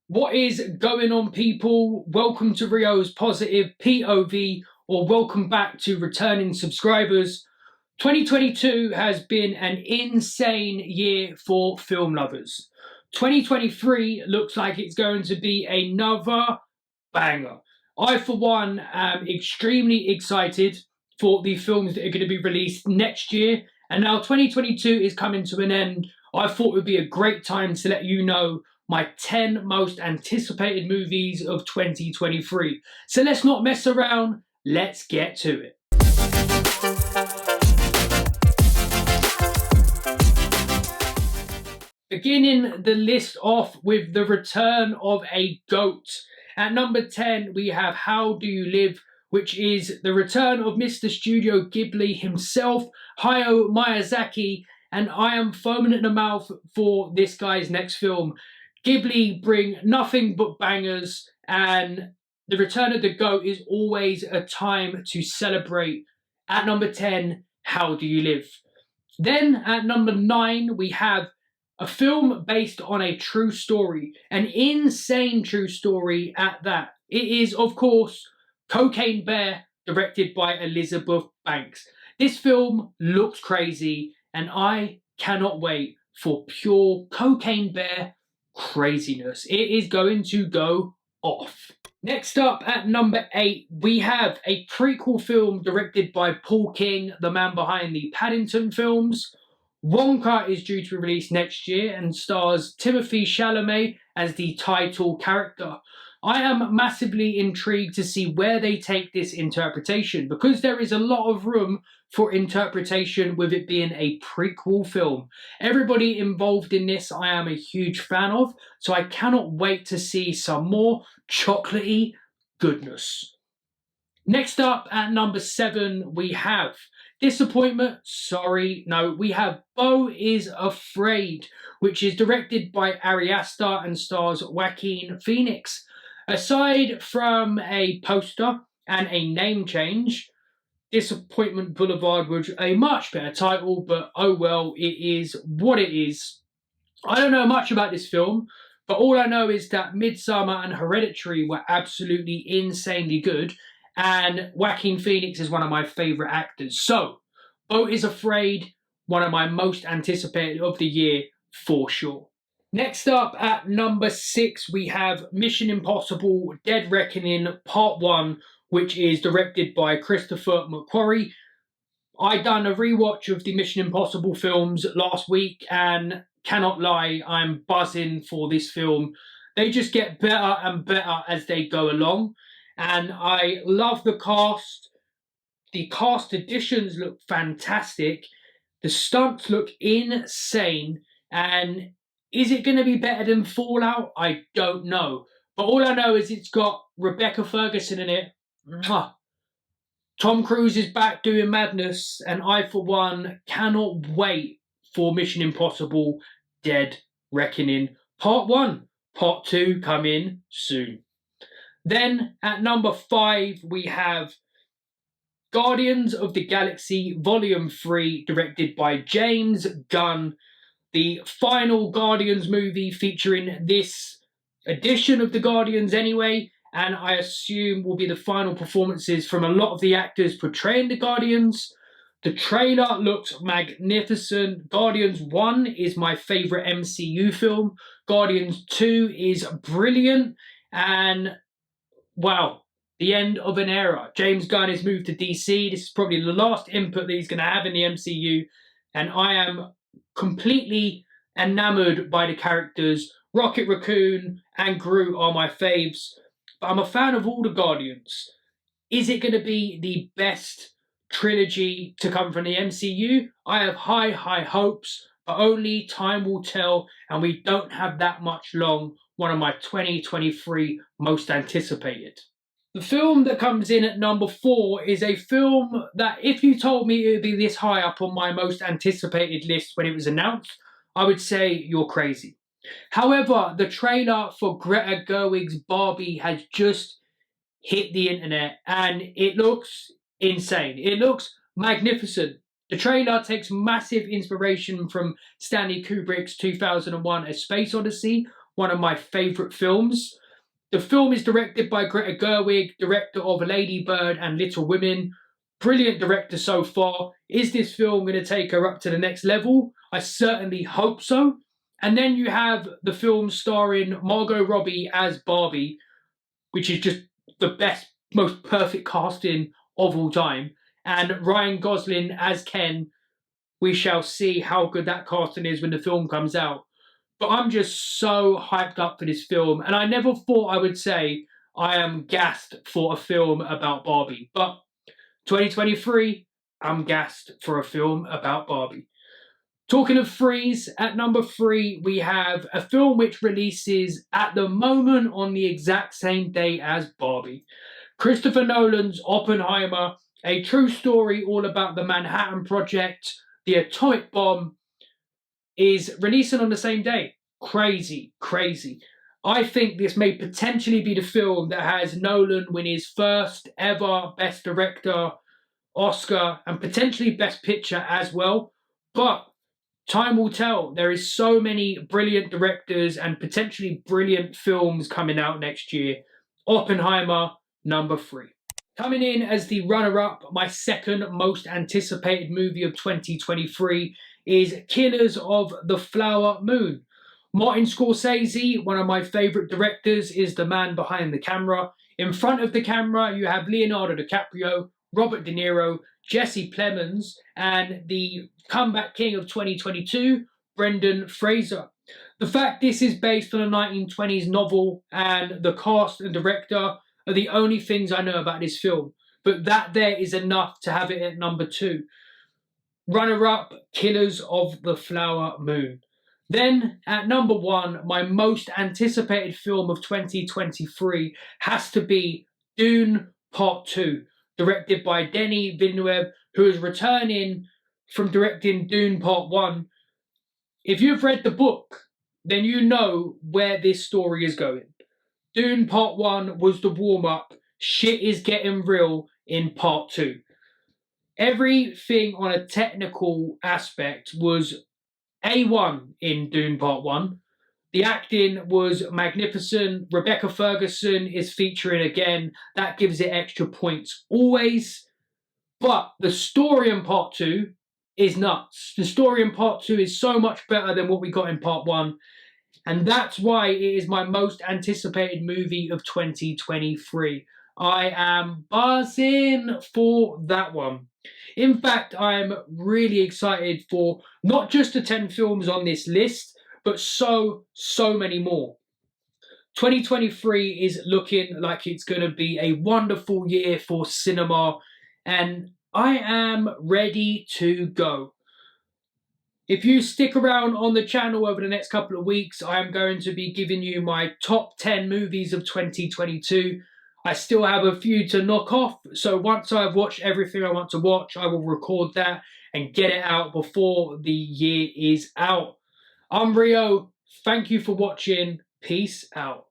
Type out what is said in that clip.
What is going on, people? Welcome to Rio's Positive POV, or welcome back to returning subscribers. 2022 has been an insane year for film lovers. 2023 looks like it's going to be another banger. I, for one, am extremely excited for the films that are going to be released next year. And now 2022 is coming to an end. I thought it would be a great time to let you know my 10 most anticipated movies of 2023. So let's not mess around, let's get to it. Beginning the list off with the return of a GOAT. At number 10, we have How Do You Live, which is the return of Mr. Studio Ghibli himself, Hayao Miyazaki, and I am foaming at the mouth for this guy's next film. Ghibli bring nothing but bangers, and the return of the GOAT is always a time to celebrate. At number 10, How Do You Live? Then at number 9, we have a film based on a true story, an insane true story at that. It is, of course, Cocaine Bear, directed by Elizabeth Banks. This film looks crazy, and I cannot wait for pure Cocaine Bear craziness. It is going to go off. Next up at number 8, we have a prequel film directed by Paul King, the man behind the Paddington films. Wonka is due to be released next year and stars Timothée Chalamet as the title character. I am massively intrigued to see where they take this interpretation, because there is a lot of room for interpretation with it being a prequel film. Everybody involved in this I am a huge fan of, so I cannot wait to see some more chocolatey goodness. Next up at number 7, we have disappointment. Sorry, no, we have Beau is Afraid, which is directed by Ari Aster and stars Joaquin Phoenix. Aside from a poster and a name change, Disappointment Boulevard was a much better title, but oh well, it is what it is. I don't know much about this film, but all I know is that Midsommar and Hereditary were absolutely insanely good, and Joaquin Phoenix is one of my favourite actors. So, Beau is Afraid, one of my most anticipated of the year for sure. Next up at number 6, we have Mission Impossible Dead Reckoning Part 1, which is directed by Christopher McQuarrie. I done a rewatch of the Mission Impossible films last week, and cannot lie, I'm buzzing for this film. They just get better and better as they go along, and I love the cast. The cast additions look fantastic. The stunts look insane, and is it going to be better than Fallout? I don't know. But all I know is it's got Rebecca Ferguson in it. Mwah. Tom Cruise is back doing madness, and I, for one, cannot wait for Mission Impossible Dead Reckoning Part 1. Part 2 coming soon. Then at number 5, we have Guardians of the Galaxy Volume 3, directed by James Gunn. The final Guardians movie featuring this edition of the Guardians anyway, and I assume will be the final performances from a lot of the actors portraying the Guardians. The trailer looks magnificent. Guardians 1 is my favourite MCU film. Guardians 2 is brilliant. And wow, the end of an era. James Gunn has moved to DC. This is probably the last input that he's going to have in the MCU. And I am completely enamoured by the characters. Rocket Raccoon and Groot are my faves. But I'm a fan of all the Guardians. Is it going to be the best trilogy to come from the MCU? I have high hopes, but only time will tell, and we don't have that much long. One of my 2023 most anticipated. The film that comes in at number 4 is a film that, if you told me it would be this high up on my most anticipated list when it was announced, I would say you're crazy. However, the trailer for Greta Gerwig's Barbie has just hit the internet, and it looks insane. It looks magnificent. The trailer takes massive inspiration from Stanley Kubrick's 2001 A Space Odyssey, one of my favourite films. The film is directed by Greta Gerwig, director of Lady Bird and Little Women. Brilliant director so far. Is this film going to take her up to the next level? I certainly hope so. And then you have the film starring Margot Robbie as Barbie, which is just the best, most perfect casting of all time. And Ryan Gosling as Ken. We shall see how good that casting is when the film comes out. But I'm just so hyped up for this film. And I never thought I would say I am gassed for a film about Barbie. But 2023, I'm gassed for a film about Barbie. Talking of threes, at number 3, we have a film which releases at the moment on the exact same day as Barbie. Christopher Nolan's Oppenheimer, a true story all about the Manhattan Project, the atomic bomb, is releasing on the same day. Crazy, crazy. I think this may potentially be the film that has Nolan win his first ever Best Director Oscar and potentially Best Picture as well. But time will tell. There is so many brilliant directors and potentially brilliant films coming out next year. Oppenheimer, number 3. Coming in as the runner-up, my second most anticipated movie of 2023 is Killers of the Flower Moon. Martin Scorsese, one of my favourite directors, is the man behind the camera. In front of the camera, you have Leonardo DiCaprio, Robert De Niro, Jesse Plemons, and the comeback king of 2022, Brendan Fraser. The fact this is based on a 1920s novel and the cast and director are the only things I know about this film. But that there is enough to have it at number 2. Runner-up, Killers of the Flower Moon. Then, at number 1, my most anticipated film of 2023 has to be Dune Part 2, directed by Denis Villeneuve, who is returning from directing Dune Part 1. If you've read the book, then you know where this story is going. Dune Part 1 was the warm-up. Shit is getting real in Part 2. Everything on a technical aspect was A1 in Dune Part 1. The acting was magnificent. Rebecca Ferguson is featuring again. That gives it extra points always. But the story in Part 2 is nuts. The story in Part 2 is so much better than what we got in Part 1. And that's why it is my most anticipated movie of 2023. I am buzzing for that one. In fact, I'm really excited for not just the 10 films on this list, but so many more. 2023 is looking like it's going to be a wonderful year for cinema, and I am ready to go. If you stick around on the channel over the next couple of weeks, I am going to be giving you my top 10 movies of 2022. I still have a few to knock off, so once I've watched everything I want to watch, I will record that and get it out before the year is out. I'm Rio. Thank you for watching. Peace out.